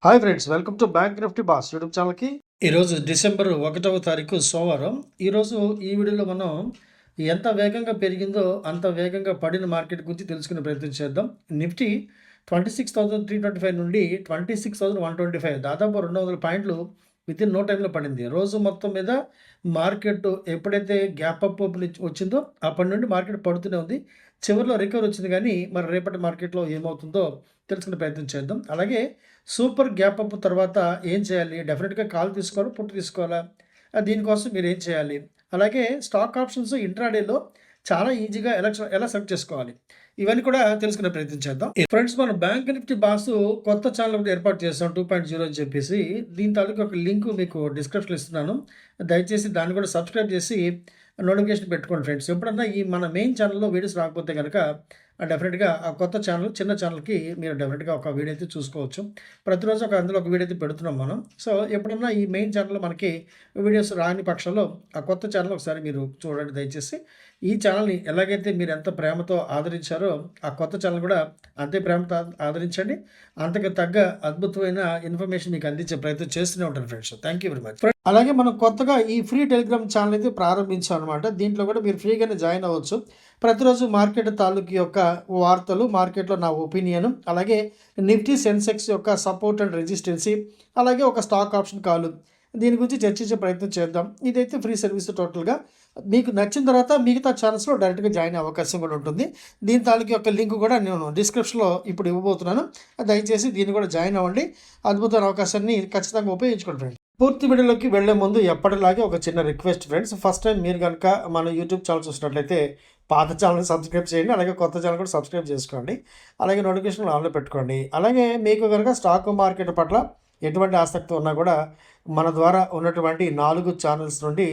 Hi friends, welcome to bank Nifty boss YouTube ఛానల్కి. ఈరోజు December 1వ తారీఖు సోమవారం. ఈరోజు ఈ వీడియోలో మనం ఎంత వేగంగా పెరిగిందో అంత వేగంగా పడిన మార్కెట్ గురించి తెలుసుకునే ప్రయత్నం చేద్దాం. నిఫ్టీ 26,325 నుండి 26,125 దాదాపు 200 పాయింట్లు వితిన్ నో టైంలో పడింది. రోజు మొత్తం మీద మార్కెట్ ఎప్పుడైతే గ్యాప్ అప్ వచ్చిందో అప్పటి నుండి మార్కెట్ పడుతూనే ఉంది. చివరిలో రికవర్ వచ్చింది, కానీ మరి రేపటి మార్కెట్లో ఏమవుతుందో తెలుసుకునే ప్రయత్నం చేద్దాం. అలాగే సూపర్ గ్యాప్ అప్ తర్వాత ఏం చేయాలి? డెఫినెట్గా కాల్ తీసుకోవాలా, పుట్టు తీసుకోవాలా? దీనికోసం మీరు ఏం చేయాలి? అలాగే స్టాక్ ఆప్షన్స్ ఇంట్రాడేలో చాలా ఈజీగా ఎలా సెలెక్ట్ చేసుకోవాలి? ఇవన్నీ కూడా తెలుసుకునే ప్రయత్నం చేద్దాం. ఫ్రెండ్స్, మనం బ్యాంక్ నిఫ్టీ బాసు కొత్త ఛానల్ ఒకటి ఏర్పాటు చేస్తాం 2.0 అని చెప్పేసి. దీని తాలూకు ఒక లింక్ మీకు డిస్క్రిప్షన్లో ఇస్తున్నాను. దయచేసి దాన్ని కూడా సబ్స్క్రైబ్ చేసి నోటిఫికేషన్ పెట్టుకోండి ఫ్రెండ్స్. ఎప్పుడన్నా ఈ మన మెయిన్ ఛానల్లో వీడియోస్ రాకపోతే కనుక డెఫినెట్గా ఆ కొత్త ఛానల్, చిన్న ఛానల్కి మీరు డెఫినెట్గా ఒక వీడియో అయితే చూసుకోవచ్చు. ప్రతిరోజు అందులో ఒక వీడియో అయితే పెడుతున్నాం మనం. సో ఎప్పుడన్నా ఈ మెయిన్ ఛానల్లో మనకి వీడియోస్ రాని పక్షంలో ఆ కొత్త ఛానల్ ఒకసారి మీరు చూడండి దయచేసి. ఈ ఛానల్ని ఎలాగైతే మీరు ఎంత ప్రేమతో ఆదరించారో ఆ కొత్త ఛానల్ కూడా అంతే ప్రేమతో ఆదరించండి. అంతకు తగ్గ అద్భుతమైన ఇన్ఫర్మేషన్ మీకు అందించే ప్రయత్నం చేస్తూనే ఉంటాను friends. Thank you very much. అలాగే మనం కొత్తగా ఈ ఫ్రీ టెలిగ్రామ్ ఛానల్ అయితే ప్రారంభించాం అనమాట. దీంట్లో కూడా మీరు ఫ్రీగానే జాయిన్ అవ్వచ్చు. ప్రతిరోజు మార్కెట్ తాలూకు యొక్క వార్తలు, మార్కెట్లో నా ఒపీనియన్, అలాగే నిఫ్టీ సెన్సెక్స్ యొక్క సపోర్ట్ అండ్ రెసిస్టెన్సీ, అలాగే ఒక స్టాక్ ఆప్షన్ కాల్, దీని గురించి చర్చించే ప్రయత్నం చేద్దాం. ఇదైతే ఫ్రీ సర్వీస్ టోటల్గా. మీకు నచ్చిన తర్వాత మిగతా ఛానల్స్లో డైరెక్ట్గా జాయిన్ అయ్యే అవకాశం కూడా ఉంటుంది. దీని తాలూకు యొక్క లింక్ కూడా నేను డిస్క్రిప్షన్లో ఇప్పుడు ఇవ్వబోతున్నాను. దయచేసి దీన్ని కూడా జాయిన్ అవ్వండి. అద్భుతమైన అవకాశాన్ని ఖచ్చితంగా ఉపయోగించుకోండి ఫ్రెండ్స్. పూర్తి వీడియోలోకి వెళ్లే ముందు ఎప్పటిలాగే ఒక చిన్న రిక్వెస్ట్ ఫ్రెండ్స్. ఫస్ట్ టైం మీరు కనుక మన యూట్యూబ్ ఛానల్ చూసినట్లయితే పాత ఛానల్ని సబ్స్క్రైబ్ చేయండి. అలాగే కొత్త ఛానల్ కూడా సబ్స్క్రైబ్ చేసుకోండి. అలాగే నోటిఫికేషన్ ఆన్లో పెట్టుకోండి. అలాగే మీకు కనుక స్టాక్ మార్కెట్ పట్ల ఎటువంటి ఆసక్తి ఉన్నా కూడా మన ద్వారా ఉన్నటువంటి 4 ఛానల్స్ నుండి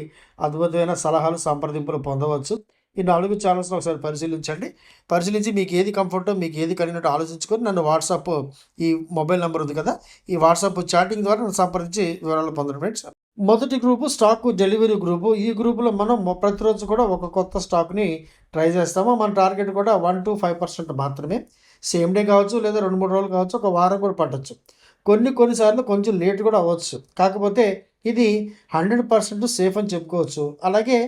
అద్భుతమైన సలహాలు, సంప్రదింపులు పొందవచ్చు. ఈ 4 ఛానల్స్ని ఒకసారి పరిశీలించి మీకు ఏది కంఫర్టో, మీకు ఏది కలిగినట్టు ఆలోచించుకొని నన్ను వాట్సాప్, ఈ మొబైల్ నెంబర్ ఉంది కదా, ఈ వాట్సాప్ చాటింగ్ ద్వారా నన్ను సంప్రదించి వివరాలు పొందండి ఫ్రెండ్స్. మొదటి గ్రూపు స్టాక్ డెలివరీ గ్రూపు. ఈ గ్రూపులో మనం ప్రతిరోజు కూడా ఒక కొత్త స్టాక్ని ట్రై చేస్తాము. మన టార్గెట్ కూడా 1 to 5% మాత్రమే. సేమ్ డే కావచ్చు, లేదా 2-3 రోజులు కావచ్చు, ఒక వారం కూడా పట్టచ్చు. కొన్నిసార్లు కొంచెం లేట్ కూడా అవ్వచ్చు. కాకపోతే ఇది 100% సేఫ్ అని చెప్పుకోవచ్చు. అలాగే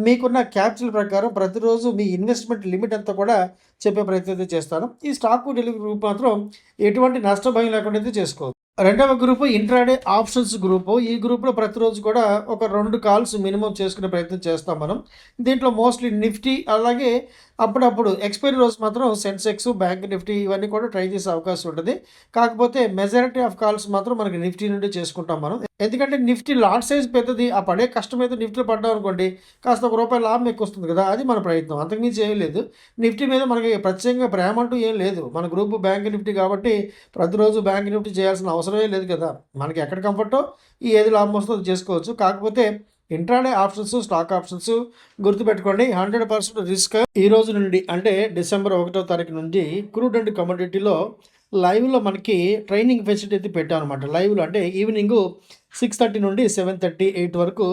మీకున్న క్యాపిటల్ ప్రకారం ప్రతిరోజు మీ ఇన్వెస్ట్మెంట్ లిమిట్ అంతా కూడా చెప్పే ప్రయత్నం చేస్తాను. ఈ స్టాక్ డెలివరీ గ్రూప్ మాత్రం ఎటువంటి నష్టభయం లేకుండా అయితే చేసుకోవచ్చు. రెండవ గ్రూపు ఇంట్రాడే ఆప్షన్స్ గ్రూపు. ఈ గ్రూప్లో ప్రతిరోజు కూడా ఒక 2 కాల్స్ మినిమం చేసుకునే ప్రయత్నం చేస్తాం మనం. దీంట్లో మోస్ట్లీ నిఫ్టీ, అలాగే అప్పుడప్పుడు ఎక్స్పైరీ రోజు మాత్రం సెన్సెక్స్, బ్యాంక్ నిఫ్టీ ఇవన్నీ కూడా ట్రై చేసే అవకాశం ఉంటుంది. కాకపోతే మెజారిటీ ఆఫ్ కాల్స్ మాత్రం మనకి నిఫ్టీ నుండి చేసుకుంటాం మనం. ఎందుకంటే నిఫ్టీ లాట్ సైజ్ పెద్దది. ఆ పడే కష్టం అయితే నిఫ్టీలో పడ్డాం అనుకోండి, కాస్త ₹1 లాభం ఎక్కువ వస్తుంది కదా, అది మన ప్రయత్నం. అంతకుమించి ఏం లేదు. నిఫ్టీ మీద మనకి ప్రత్యేకంగా ప్రేమ అంటూ ఏం లేదు. మన గ్రూపు బ్యాంక్ నిఫ్టీ కాబట్టి ప్రతిరోజు బ్యాంక్ నిఫ్టీ చేయాల్సిన అవసరమే లేదు కదా. మనకి ఎక్కడ కంఫర్టో ఏది లాభం వస్తుందో అది చేసుకోవచ్చు. కాకపోతే ఇంట్రాడే ఆప్షన్స్, స్టాక్ ఆప్షన్స్ గుర్తుపెట్టుకోండి, 100% రిస్క్. ఈ రోజు నుండి అంటే డిసెంబర్ 1వ తారీఖు నుండి క్రూడ్ అండ్ కమోడిటీలో లైవ్లో మనకి ట్రైనింగ్ ఫెసిలిటీ అయితే పెట్టామన్నమాట. లైవ్లో అంటే ఈవినింగ్ 6:30 నుండి 7:30, 8 వరకు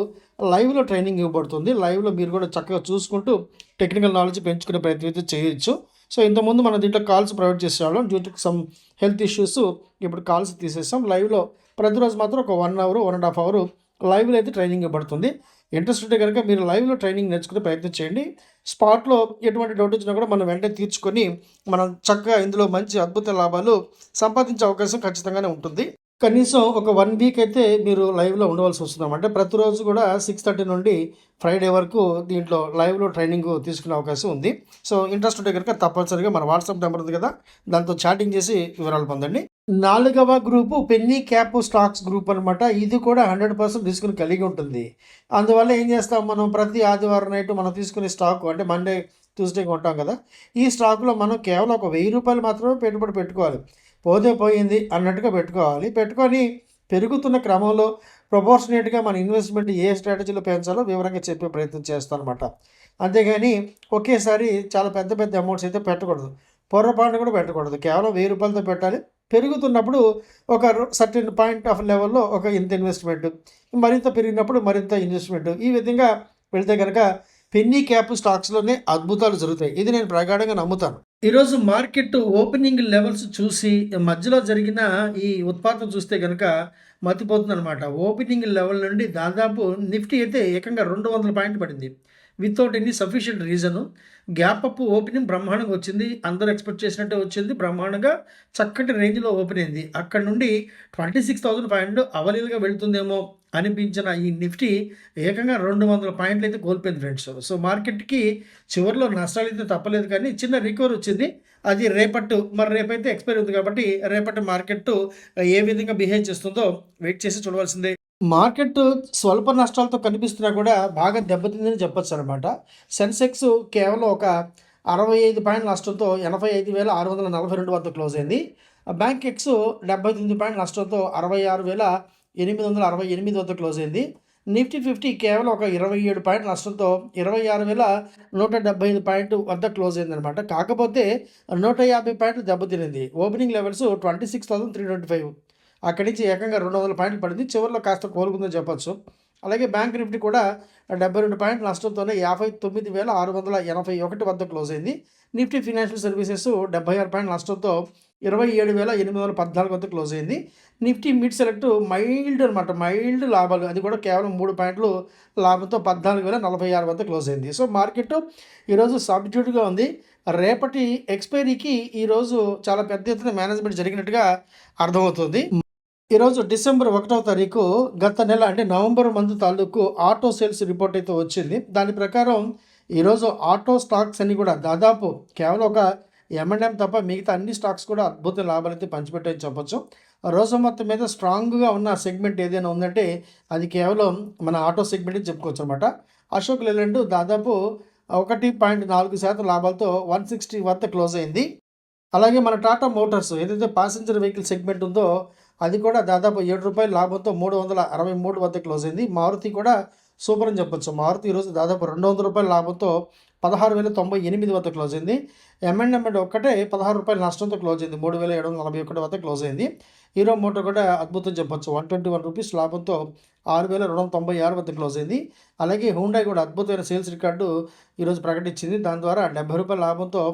లైవ్లో ట్రైనింగ్ ఇవ్వబడుతుంది. లైవ్లో మీరు కూడా చక్కగా చూసుకుంటూ టెక్నికల్ నాలెడ్జ్ పెంచుకునే ప్రయత్నం అయితే చేయొచ్చు. సో ఇంతకుముందు మనం దీంట్లో కాల్స్ ప్రొవైడ్ చేసేవాళ్ళం. Due to some health issues ఇప్పుడు కాల్స్ తీసేసాం. లైవ్లో ప్రతిరోజు మాత్రం ఒక 1 అవర్, 1.5 అవర్ లైవ్లో అయితే ట్రైనింగ్ ఇవ్వబడుతుంది. ఇంట్రెస్ట్ ఉంటే కనుక మీరు లైవ్లో ట్రైనింగ్ నేర్చుకునే ప్రయత్నం చేయండి. స్పాట్లో ఎటువంటి డౌట్ వచ్చినా కూడా మనం వెంటనే తీర్చుకొని మనం చక్కగా ఇందులో మంచి అద్భుత లాభాలు సంపాదించే అవకాశం ఖచ్చితంగానే ఉంటుంది. కనీసం ఒక 1 వీక్ అయితే మీరు లైవ్లో ఉండవలసి వస్తుంది. అంటే ప్రతిరోజు కూడా 6:30 నుండి ఫ్రైడే వరకు దీంట్లో లైవ్లో ట్రైనింగ్ తీసుకునే అవకాశం ఉంది. సో ఇంట్రెస్ట్ ఉంటే కనుక తప్పనిసరిగా మన వాట్సాప్ నెంబర్ ఉంది కదా, దాంతో చాటింగ్ చేసి వివరాలు పొందండి. 4వ group penny cap stocks group అనమాట. ఇది కూడా 100% రిస్క్ని కలిగి ఉంటుంది. అందువల్ల ఏం చేస్తాం, మనం ప్రతి ఆదివారం నైట్ మనం తీసుకునే స్టాక్ అంటే మండే, ట్యూస్డే కొంటాం కదా, ఈ స్టాక్లో మనం కేవలం ఒక ₹1000 మాత్రమే పెట్టుబడి పెట్టుకోవాలి. పోతే పోయింది అన్నట్టుగా పెట్టుకొని పెరుగుతున్న క్రమంలో ప్రొపోర్షనేట్గా మన ఇన్వెస్ట్మెంట్ ఏ స్ట్రాటజీలో పెంచాలో వివరంగా చెప్పే ప్రయత్నం చేస్తాను అనమాట. అంతేగాని ఒకేసారి చాలా పెద్ద పెద్ద అమౌంట్స్ అయితే పెట్టకూడదు. పొర్రపాటును కూడా పెట్టకూడదు. కేవలం ₹1000తో పెట్టాలి. పెరుగుతున్నప్పుడు ఒక సర్టెన్ పాయింట్ ఆఫ్ లెవెల్లో ఒక ఇంత ఇన్వెస్ట్మెంట్, మరింత పెరిగినప్పుడు మరింత ఇన్వెస్ట్మెంట్, ఈ విధంగా వెళ్తే కనుక పెన్నీ క్యాప్ స్టాక్స్లోనే అద్భుతాలు జరుగుతాయి. ఇది నేను ప్రగాఢంగా నమ్ముతాను. ఈరోజు మార్కెట్ ఓపెనింగ్ లెవెల్స్ చూసి మధ్యలో జరిగిన ఈ ఉత్పాతం చూస్తే గనక మతిపోతుందనమాట. ఓపెనింగ్ లెవెల్ నుండి దాదాపు నిఫ్టీ అయితే ఏకంగా 200 పాయింట్లు పడింది. Without any sufficient reason. Gap up opening బ్రహ్మాండంగా వచ్చింది. అందరూ ఎక్స్‌పెక్ట్ చేసినట్టే వచ్చింది. బ్రహ్మాండంగా చక్కటి రేంజ్‌లో ఓపెన్ అయింది. అక్కడి నుండి 26,500 అవలీలగా వెళ్తుందేమో అనిపించిన ఈ నిఫ్టీ ఏకంగా 200 పాయింట్లయితే కోల్పోయింది ఫ్రెండ్స్. సో మార్కెట్‌కి చివరిలో నష్టాలైతే తప్పలేదు కానీ చిన్న రికవరీ వచ్చింది. అది మరి రేపైతే ఎక్స్‌పైరీ ఉంది కాబట్టి రేపటి మార్కెట్టు ఏ విధంగా బిహేవ్ చేస్తుందో వెయిట్ చేసి చూడవలసిందే. మార్కెట్టు స్వల్ప నష్టాలతో కనిపిస్తున్నా కూడా బాగా దెబ్బతిందని చెప్పొచ్చనమాట. సెన్సెక్స్ కేవలం ఒక 65 పాయింట్ల నష్టంతో 85,642 వద్ద క్లోజ్ అయింది. బ్యాంక్ ఎక్స్ 79 పాయింట్ల నష్టంతో 66,868 వద్ద క్లోజ్ అయింది. నిఫ్టీ 50 కేవలం ఒక 27 పాయింట్ల నష్టంతో 26,175 పాయింట్ వద్ద క్లోజ్ అయిందనమాట. కాకపోతే 150 పాయింట్లు దెబ్బతినింది. Opening levels 26,325. అక్కడి నుంచి ఏకంగా 200 పాయింట్లు పడింది. చివరిలో కాస్త కోలుకుందని చెప్పొచ్చు. అలాగే బ్యాంక్ నిఫ్టీ కూడా 72 పాయింట్ల నష్టంతోనే 59,681 వద్ద క్లోజ్ అయింది. నిఫ్టీ ఫినాన్షియల్ సర్వీసెస్ 76 పాయింట్ల నష్టంతో 27,814 వద్ద క్లోజ్ అయింది. నిఫ్టీ మిడ్ సెలెక్ట్ మైల్డ్ లాభాలు, అది కూడా కేవలం 3 పాయింట్లు లాభంతో 14,046 వద్ద క్లోజ్ అయింది. సో మార్కెట్ ఈరోజు సబ్డ్యూట్గా ఉంది. రేపటి ఎక్స్పైరీకి ఈరోజు చాలా పెద్ద ఎత్తున మేనేజ్మెంట్ జరిగినట్టుగా అర్థమవుతుంది. ఈరోజు డిసెంబర్ 1వ తారీఖు గత నెల అంటే నవంబర్ మంత్ తాలూకు ఆటో సేల్స్ రిపోర్ట్ అయితే వచ్చింది. దాని ప్రకారం ఈరోజు ఆటో స్టాక్స్ అన్నీ కూడా దాదాపు కేవలం ఒక M&M తప్ప మిగతా అన్ని స్టాక్స్ కూడా అద్భుత లాభాలు అయితే పంచిపెట్టాయని చెప్పొచ్చు. రోజు మొత్తం మీద స్ట్రాంగ్గా ఉన్న సెగ్మెంట్ ఏదైనా ఉందంటే అది కేవలం మన ఆటో సెగ్మెంట్ చెప్పుకోవచ్చు అనమాట. అశోక్ లేలాండ్ దాదాపు 1.4% లాభాలతో 160 వద్ద క్లోజ్ అయింది. అలాగే మన టాటా మోటార్స్ ఏదైతే ప్యాసింజర్ వెహికల్ సెగ్మెంట్ ఉందో అది కూడా దాదాపు ₹7 లాభంతో 363 వద్ద క్లోజ్ అయింది. మారుతి కూడా సూపర్ అని చెప్పొచ్చు. మారుతి ఈరోజు దాదాపు ₹200 లాభంతో 16,098 వద్ద క్లోజ్ అయింది. M&M ఒక్కటే ₹16 నష్టంతో క్లోజ్ అయింది. 3,741 వద్ద క్లోజ్ అయింది. హీరో మోటార్ కూడా అద్భుతం చెప్పొచ్చు. ₹121 లాభంతో 6,296 వద్ద క్లోజ్ అయింది. అలాగే హుండాయ్ కూడా అద్భుతమైన సేల్స్ రికార్డు ఈరోజు ప్రకటించింది. దాని ద్వారా ₹70 లాభంతో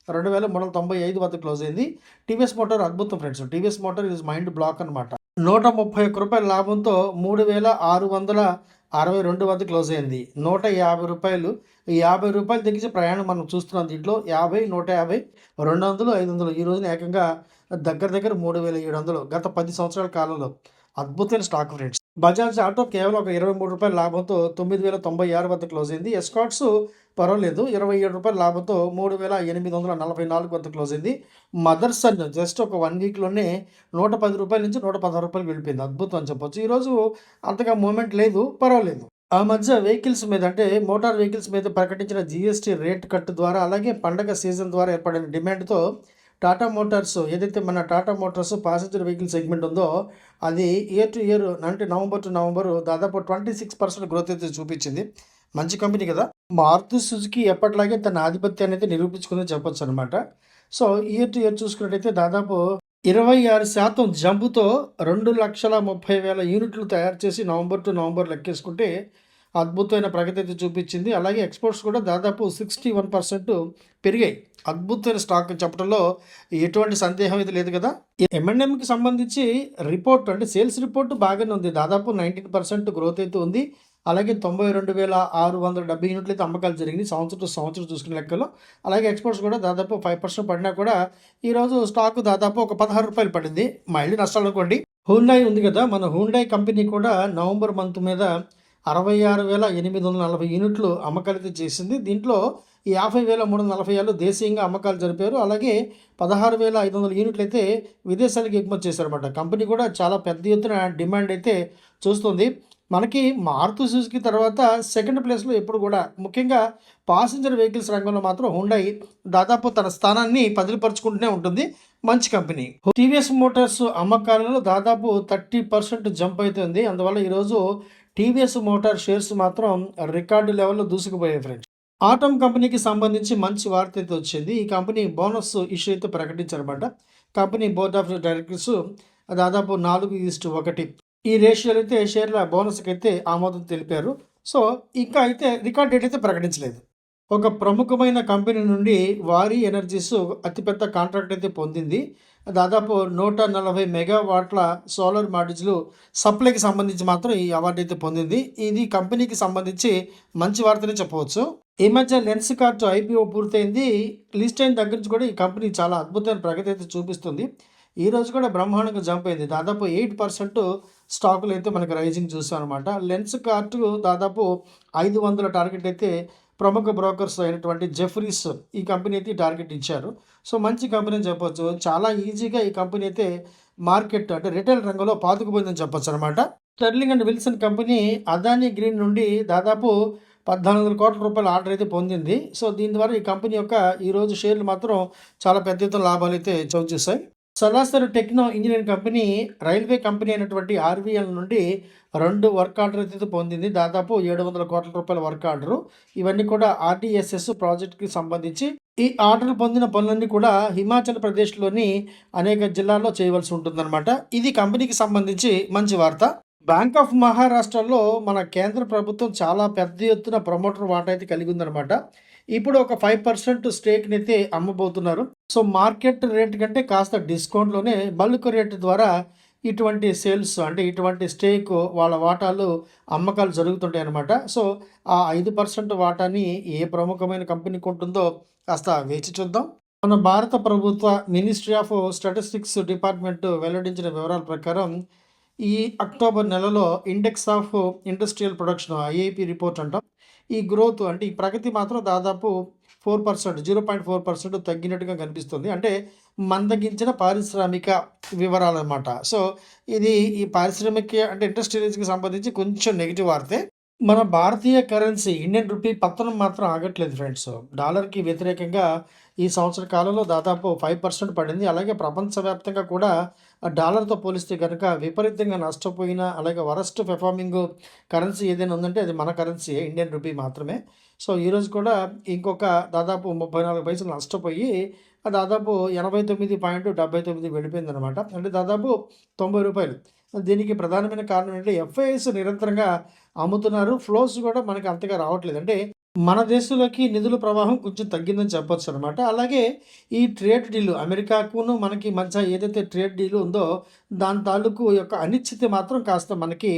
2,395 వద్ద క్లోజ్ అయింది. టీవీఎస్ మోటార్ అద్భుతం friends. TVS motor is mind block అనమాట. ₹131 లాభంతో 3,662 వద్ద క్లోజ్ అయింది. ₹150 ₹50 తగ్గించే ప్రయాణం మనం చూస్తున్నాం. దీంట్లో 50, 150, 200, 500 ఈ రోజున ఏకంగా దగ్గర 3,700 గత 10 సంవత్సరాల కాలంలో. అద్భుతమైన స్టాక్ ఫ్రెండ్స్. బజాజ్ ఆటో కేవలం ఒక ₹23 లాభంతో 9,096 వద్ద క్లోజ్ అయింది. ఎస్కాట్స్ పర్వాలేదు ₹27 లాభంతో 3,844 వద్ద క్లోజ్ అయింది. మదర్సన్ జస్ట్ ఒక 1 వీక్లోనే ₹110 నుంచి ₹116 వెళ్ళిపోయింది. అద్భుతం అని చెప్పొచ్చు. ఈరోజు అంతగా మూమెంట్ లేదు, పర్వాలేదు. ఆ మధ్య వెహికల్స్ మీద అంటే మోటార్ వెహికల్స్ మీద ప్రకటించిన GST రేట్ కట్ ద్వారా అలాగే పండగ సీజన్ ద్వారా ఏర్పడిన డిమాండ్తో టాటా మోటార్స్ ఏదైతే మన Tata Motors passenger vehicle segment ఉందో అది ఇయర్ టు ఇయర్ అంటే నవంబర్ టు నవంబర్ దాదాపు 26% గ్రోత్ అయితే చూపించింది. మంచి కంపెనీ కదా. మారుతి సుజుకి ఎప్పటిలాగే తన ఆధిపత్యాన్ని అయితే నిరూపించుకుందని చెప్పొచ్చు అనమాట. సో ఇయర్ టు ఇయర్ చూసుకున్నట్టయితే దాదాపు 26% జంపుతో 2,30,000 యూనిట్లు తయారు చేసి నవంబర్ టు నవంబర్ లెక్కేసుకుంటే అద్భుతమైన ప్రగతి అయితే చూపించింది. అలాగే ఎక్స్పోర్ట్స్ కూడా దాదాపు 61% పెరిగాయి. అద్భుతమైన స్టాక్ చెప్పడంలో ఎటువంటి సందేహం అయితే లేదు కదా. M&Mకి సంబంధించి రిపోర్ట్ అంటే సేల్స్ రిపోర్ట్ బాగానే ఉంది. దాదాపు 19% గ్రోత్ అయితే ఉంది. అలాగే 92,670 యూనిట్లు అయితే అమ్మకాలు జరిగింది సంవత్సరం చూసుకునే లెక్కలో. అలాగే ఎక్స్పోర్ట్స్ కూడా దాదాపు 5% పడినా కూడా ఈరోజు స్టాక్ దాదాపు ఒక ₹16 పడింది. మైల్డ్ నష్టాలు అనుకోండి. హుండాయ్ ఉంది కదా, మన హుండాయ్ కంపెనీ కూడా నవంబర్ మంత్ మీద 66,840 యూనిట్లు అమ్మకాలు అయితే చేసింది. దీంట్లో 50,346 దేశీయంగా అమ్మకాలు జరిపారు. అలాగే 16,500 యూనిట్లు అయితే విదేశాలకు ఎగుమతి చేశారన్నమాట. కంపెనీ కూడా చాలా పెద్ద ఎత్తున డిమాండ్ అయితే చూస్తుంది. మనకి మారుతి సుజుకి తర్వాత సెకండ్ ప్లేస్లో ఎప్పుడు కూడా ముఖ్యంగా ప్యాసింజర్ వెహికల్స్ రంగంలో మాత్రం హుండాయ్ దాదాపు తన స్థానాన్ని పదిలిపరుచుకుంటూనే ఉంటుంది. మంచి కంపెనీ. టీవీఎస్ మోటార్స్ అమ్మకాలలో దాదాపు 30% జంప్ అవుతుంది. అందువల్ల ఈరోజు టీవీఎస్ మోటార్ షేర్స్ మాత్రం రికార్డు లెవెల్లో దూసుకుపోయాయి ఫ్రెండ్స్. ఆటమ్ కంపెనీకి సంబంధించి మంచి వార్త అయితే వచ్చింది. ఈ కంపెనీ బోనస్ ఇష్యూ అయితే ప్రకటించారన్నమాట. కంపెనీ బోర్డ్ ఆఫ్ డైరెక్టర్స్ దాదాపు 4:1 ఈ రేషియోలో అయితే షేర్ల బోనస్కి అయితే ఆమోదం తెలిపారు. సో ఇంకా అయితే రికార్డ్ డేట్ అయితే ప్రకటించలేదు. ఒక ప్రముఖమైన కంపెనీ నుండి వారీ ఎనర్జీస్ అతిపెద్ద కాంట్రాక్ట్ అయితే పొందింది. దాదాపు 140 మెగావాట్ల సోలార్ మాడ్యూల్స్ సప్లైకి సంబంధించి మాత్రం ఈ అవార్డు అయితే పొందింది. ఇది కంపెనీకి సంబంధించి మంచి వార్తనే చెప్పవచ్చు. ఈ మధ్య లెన్స్కార్ట్ ఐపీఓ పూర్తయింది. లిస్ట్ అయిన దగ్గర నుంచి కూడా ఈ కంపెనీ చాలా అద్భుతమైన ప్రగతి అయితే చూపిస్తుంది. ఈ రోజు కూడా బ్రహ్మాండంగా జంప్ అయింది. దాదాపు 8% స్టాకులు అయితే మనకి రైజింగ్ చూసాం అనమాట. లెన్స్కార్ట్ దాదాపు 500 టార్గెట్ అయితే ప్రముఖ బ్రోకర్స్ అయినటువంటి జెఫ్రీస్ ఈ కంపెనీ అయితే టార్గెట్ ఇచ్చారు. సో మంచి కంపెనీ అని చెప్పొచ్చు. చాలా ఈజీగా ఈ కంపెనీ అయితే మార్కెట్ అంటే రిటైల్ రంగంలో పాతుకుపోయిందని చెప్పొచ్చు అనమాట. Sterling and Wilson company Adani green నుండి దాదాపు 1400 కోట్ల రూపాయల ఆర్డర్ అయితే పొందింది. సో దీని ద్వారా ఈ కంపెనీ యొక్క ఈరోజు షేర్లు మాత్రం చాలా పెద్ద ఎత్తున లాభాలు అయితే చోటు చేశాయి. సరాసరి techno engineering company railway company అయినటువంటి ఆర్వీఎల్ నుండి 2 వర్క్ ఆర్డర్ అయితే పొందింది. దాదాపు 700 కోట్ల రూపాయల వర్క్ ఆర్డరు. ఇవన్నీ కూడా ఆర్డీఎస్ఎస్ ప్రాజెక్ట్కి సంబంధించి. ఈ ఆర్డర్లు పొందిన పనులన్నీ కూడా హిమాచల్ ప్రదేశ్లోని అనేక జిల్లాల్లో చేయవలసి ఉంటుందన్నమాట. ఇది కంపెనీకి సంబంధించి మంచి వార్త. బ్యాంక్ ఆఫ్ మహారాష్ట్రలో మన కేంద్ర ప్రభుత్వం చాలా పెద్ద ఎత్తున ప్రమోటర్ వాటా అయితే కలిగి ఉందన్నమాట. ఇప్పుడు ఒక 5% స్టేక్ని అయితే అమ్మబోతున్నారు. సో మార్కెట్ రేట్ కంటే కాస్త డిస్కౌంట్లోనే బల్క్ రేట్ ద్వారా ఇటువంటి సేల్స్ అంటే ఇటువంటి స్టేక్ వాళ్ళ వాటాలు అమ్మకాలు జరుగుతుంటాయి అన్నమాట. సో ఆ 5% వాటాని ఏ ప్రముఖమైన కంపెనీ కొంటుందో కాస్త వేచి చూద్దాం. మన భారత ప్రభుత్వ మినిస్ట్రీ ఆఫ్ స్టాటిస్టిక్స్ డిపార్ట్మెంట్ వెల్లడించిన వివరాల ప్రకారం ఈ అక్టోబర్ నెలలో index of industrial production IIP report అంటాం. ఈ గ్రోత్ అంటే ఈ ప్రగతి మాత్రం దాదాపు 4%, 0.4% తగ్గినట్టుగా కనిపిస్తుంది. అంటే మందగించిన పారిశ్రామిక వివరాలు అనమాట. సో ఇది ఈ పారిశ్రామిక అంటే ఇండస్ట్రియల్స్కి సంబంధించి కొంచెం నెగిటివ్ వార్తే. మన భారతీయ కరెన్సీ ఇండియన్ రూపీ పతనం మాత్రం ఆగట్లేదు ఫ్రెండ్స్. డాలర్కి వ్యతిరేకంగా ఈ సంవత్సర కాలంలో దాదాపు 5% పడింది. అలాగే ప్రపంచవ్యాప్తంగా కూడా డాలర్తో పోలిస్తే కనుక విపరీతంగా నష్టపోయిన అలాగే వరస్ట్ పెర్ఫార్మింగ్ కరెన్సీ ఏదైనా ఉందంటే అది మన కరెన్సీ ఇండియన్ రూపీ మాత్రమే. సో ఈరోజు కూడా ఇంకొక దాదాపు 34 పైసలు నష్టపోయి దాదాపు 89.79 వెళ్ళిపోయిందనమాట. అంటే దాదాపు 90 రూపాయలు. దీనికి ప్రధానమైన కారణం ఏంటంటే ఎఫ్ఐఎస్ నిరంతరంగా అమ్ముతున్నారు. ఫ్లోస్ కూడా మనకి అంతగా రావట్లేదు. అంటే మన దేశంలోకి నిధుల ప్రవాహం కొంచెం తగ్గిందని చెప్పొచ్చు అనమాట. అలాగే ఈ ట్రేడ్ డీల్ అమెరికాకును మనకి మధ్య ఏదైతే ట్రేడ్ డీల్ ఉందో దాని తాలూకు యొక్క అనిశ్చితి మాత్రం కాస్త మనకి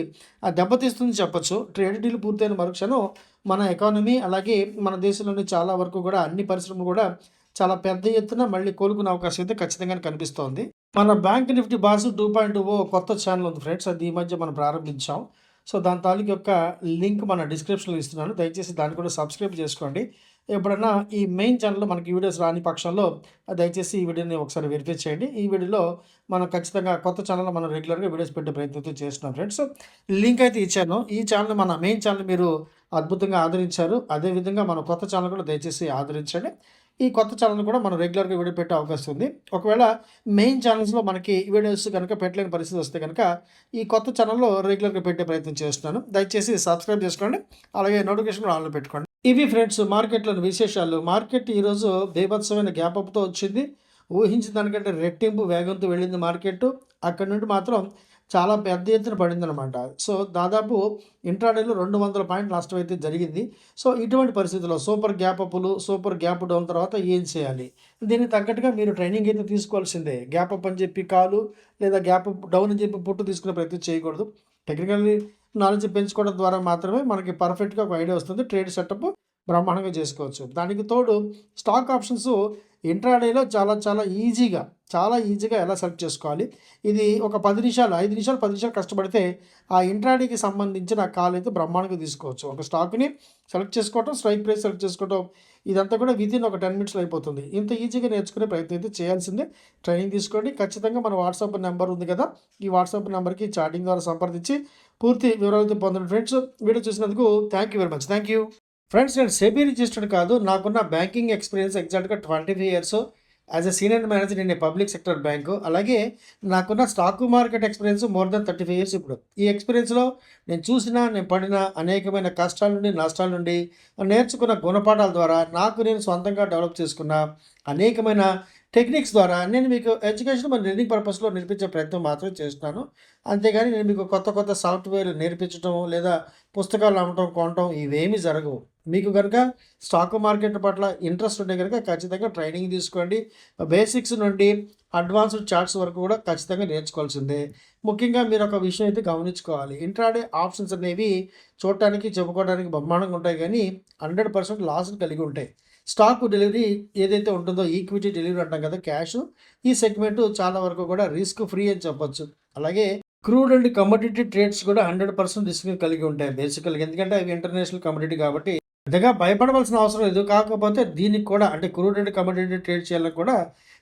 దెబ్బతీస్తుంది చెప్పొచ్చు. ట్రేడ్ డీల్ పూర్తయిన మరుక్షణం మన ఎకానమీ అలాగే మన దేశంలోని చాలా వరకు కూడా అన్ని పరిశ్రమలు కూడా చాలా పెద్ద ఎత్తున మళ్ళీ కోలుకునే అవకాశం అయితే ఖచ్చితంగా కనిపిస్తోంది. మన బ్యాంక్ నిఫ్టీ బాస్ 2.0 కొత్త ఛానల్ ఉంది ఫ్రెండ్స్. అది ఈ మధ్య మనం ప్రారంభించాం. సో దాని తాలూకు యొక్క లింక్ మన డిస్క్రిప్షన్లో ఇస్తున్నాను. దయచేసి దాన్ని కూడా సబ్స్క్రైబ్ చేసుకోండి. ఎప్పుడైనా ఈ మెయిన్ ఛానల్లో మనకి వీడియోస్ రాని పక్షంలో దయచేసి ఈ వీడియోని ఒకసారి వెరిఫై చేయండి. ఈ వీడియోలో మనం ఖచ్చితంగా కొత్త ఛానల్లో మనం రెగ్యులర్గా వీడియోస్ పెట్టే ప్రయత్నం చేస్తున్నాం ఫ్రెండ్స్. లింక్ అయితే ఇచ్చాను. ఈ ఛానల్ మన మెయిన్ ఛానల్ మీరు అద్భుతంగా ఆదరించారు. అదేవిధంగా మన కొత్త ఛానల్ కూడా దయచేసి ఆదరించండి. ఈ కొత్త ఛానల్ కూడా మనం రెగ్యులర్గా వీడియో పెట్టే అవకాశం ఉంది. ఒకవేళ మెయిన్ ఛానల్స్లో మనకి వీడియోస్ కనుక పెట్టలేని పరిస్థితి వస్తే కనుక ఈ కొత్త ఛానల్లో రెగ్యులర్గా పెట్టే ప్రయత్నం చేస్తున్నాను. దయచేసి సబ్స్క్రైబ్ చేసుకోండి. అలాగే నోటిఫికేషన్ కూడా ఆన్లో పెట్టుకోండి. ఇవి ఫ్రెండ్స్ మార్కెట్లోని విశేషాలు. మార్కెట్ ఈరోజు బీభత్సమైన గ్యాప్ అప్తో వచ్చింది. ఊహించిన దానికంటే రెట్టింపు వేగంతో వెళ్ళింది మార్కెట్. అక్కడ నుండి మాత్రం చాలా పెద్ద ఎత్తున పడిందనమాట. సో దాదాపు ఇంట్రాడేలో 200 పాయింట్ల నష్టం అయితే జరిగింది. సో ఇటువంటి పరిస్థితుల్లో సూపర్ గ్యాప్ అప్లు సూపర్ గ్యాప్ డౌన్ తర్వాత ఏం చేయాలి, దీనికి తగ్గట్టుగా మీరు ట్రైనింగ్ అయితే తీసుకోవాల్సిందే. గ్యాప్ అప్ అని చెప్పి కాలు లేదా గ్యాప్ అప్ డౌన్ అని చెప్పి పుట్టు తీసుకునే ప్రయత్నం చేయకూడదు. టెక్నికల్లీ నాలెడ్జ్ పెంచుకోవడం ద్వారా మాత్రమే మనకి పర్ఫెక్ట్గా ఒక ఐడియా వస్తుంది. ట్రేడ్ సెటప్ బ్రహ్మాండంగా చేసుకోవచ్చు. దానికి తోడు స్టాక్ ఆప్షన్స్ ఇంట్రాడేలో చాలా ఈజీగా ఎలా సెలెక్ట్ చేసుకోవాలి, ఇది ఒక 5 నిమిషాలు 10 నిమిషాలు కష్టపడితే ఆ ఇంట్రాడేకి సంబంధించిన కాల్ అయితే బ్రహ్మాండంగా తీసుకోవచ్చు. ఒక స్టాక్ని సెలెక్ట్ చేసుకోవటం, స్ట్రైక్ ప్రైస్ సెలెక్ట్ చేసుకోవటం, ఇదంతా కూడా వితిన్ ఒక 10 మినిట్స్లో అయిపోతుంది. ఇంత ఈజీగా నేర్చుకునే ప్రయత్నం అయితే చేయాల్సిందే. ట్రైనింగ్ తీసుకోండి. ఖచ్చితంగా మన వాట్సాప్ నెంబర్ ఉంది కదా, ఈ వాట్సాప్ నెంబర్కి చాటింగ్ ద్వారా సంప్రదించి పూర్తి వివరాలతో పొందండి ఫ్రెండ్స్. వీడియో చూసినందుకు thank you very much. Thank you friends. నేను సెబీ రిజిస్టర్డ్ కాదు, నాకున్న బ్యాంకింగ్ ఎక్స్పీరియన్స్ ఎగ్జాక్ట్గా 25 years as a senior manager in a public sector bank. అలాగే నాకున్న stock market experience more than 35 years. ఇప్పుడు ఈ ఎక్స్పీరియన్స్లో నేను పడిన అనేకమైన కష్టాల నుండి నష్టాల నుండి నేర్చుకున్న గుణపాఠాల ద్వారా నాకు నేను సొంతంగా డెవలప్ చేసుకున్న అనేకమైన టెక్నిక్స్ ద్వారా నేను మీకు ఎడ్యుకేషన్ మరి లెర్నింగ్ పర్పస్‌లో నేర్పించే ప్రయత్నం మాత్రమే చేస్తున్నాను. అంతేగాని నేను మీకు కొత్త కొత్త సాఫ్ట్‌వేర్‌లు నేర్పించటం, లేదా పుస్తకాలు అమ్మటం, కొనటం ఇవేమీ జరగవు. మీకు గనుక స్టాక్ మార్కెట్ పట్ల ఇంట్రెస్ట్ ఉంటే గనుక ఖచ్చితంగా ట్రైనింగ్ తీసుకోండి. బేసిక్స్ నుండి అడ్వాన్స్‌డ్ చార్ట్స్ వరకు కూడా ఖచ్చితంగా నేర్చుకోవాల్సిందే. ముఖ్యంగా మీరొక విషయం అయితే గమనించుకోవాలి. ఇంట్రాడే ఆప్షన్స్ అనేవి చూడటానికి, చెప్పుకోవడానికి బ్రహ్మాండంగా ఉంటాయి గానీ 100% లాస్‌ని కలిగి ఉంటాయి. స్టాక్ డెలివరీ ఏదైతే ఉంటుందో ఈక్విటీ డెలివరీ అంటాం కదా! క్యాష్ ఈ సెగ్మెంట్ చాలా వరకు కూడా రిస్క్ ఫ్రీ అని చెప్పొచ్చు. అలాగే క్రూడ్ అండ్ కమోడిటీ ట్రేడ్స్ కూడా 100% రిస్క్ కలిగి ఉంటాయి బేసికల్‌గా. ఎందుకంటే అవి ఇంటర్నేషనల్ కమోడిటీ కాబట్టి పెద్దగా భయపడవలసిన అవసరం లేదు. కాకపోతే దీనికి కూడా అంటే క్రూడ్ అండ్ కమోడిటీ ట్రేడ్ చేయాలని కూడా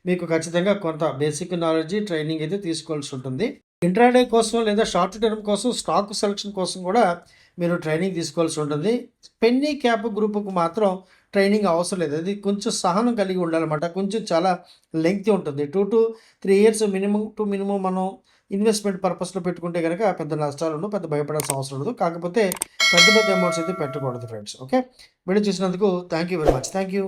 మీకు ఖచ్చితంగా కొంత బేసిక్ నాలెడ్జ్, ట్రైనింగ్ అయితే తీసుకోవాల్సి ఉంటుంది. ఇంట్రాడే కోసం లేదా షార్ట్ టర్మ్ కోసం స్టాక్ సెలక్షన్ కోసం కూడా మీరు ట్రైనింగ్ తీసుకోవాల్సి ఉంటుంది. పెన్నీ క్యాప్ గ్రూప్‌కి మాత్రం ట్రైనింగ్ అవసరం లేదు. అది కొంచెం సహనం కలిగి ఉండాలన్నమాట. కొంచెం చాలా లెంగ్తీ ఉంటుంది. 2-3 ఇయర్స్ మినిమమ్ మనం ఇన్వెస్ట్‌మెంట్ పర్పస్‌లో పెట్టుకుంటే గనక పెద్ద నష్టాలుండవు. పెద్ద భయపడాల్సిన అవసరం ఉండదు. కాకపోతే పెద్ద పెద్ద అమౌంట్స్ అయితే పెట్టకూడదు ఫ్రెండ్స్. ఓకే. వీడియో చూసినందుకు thank you very much. Thank you.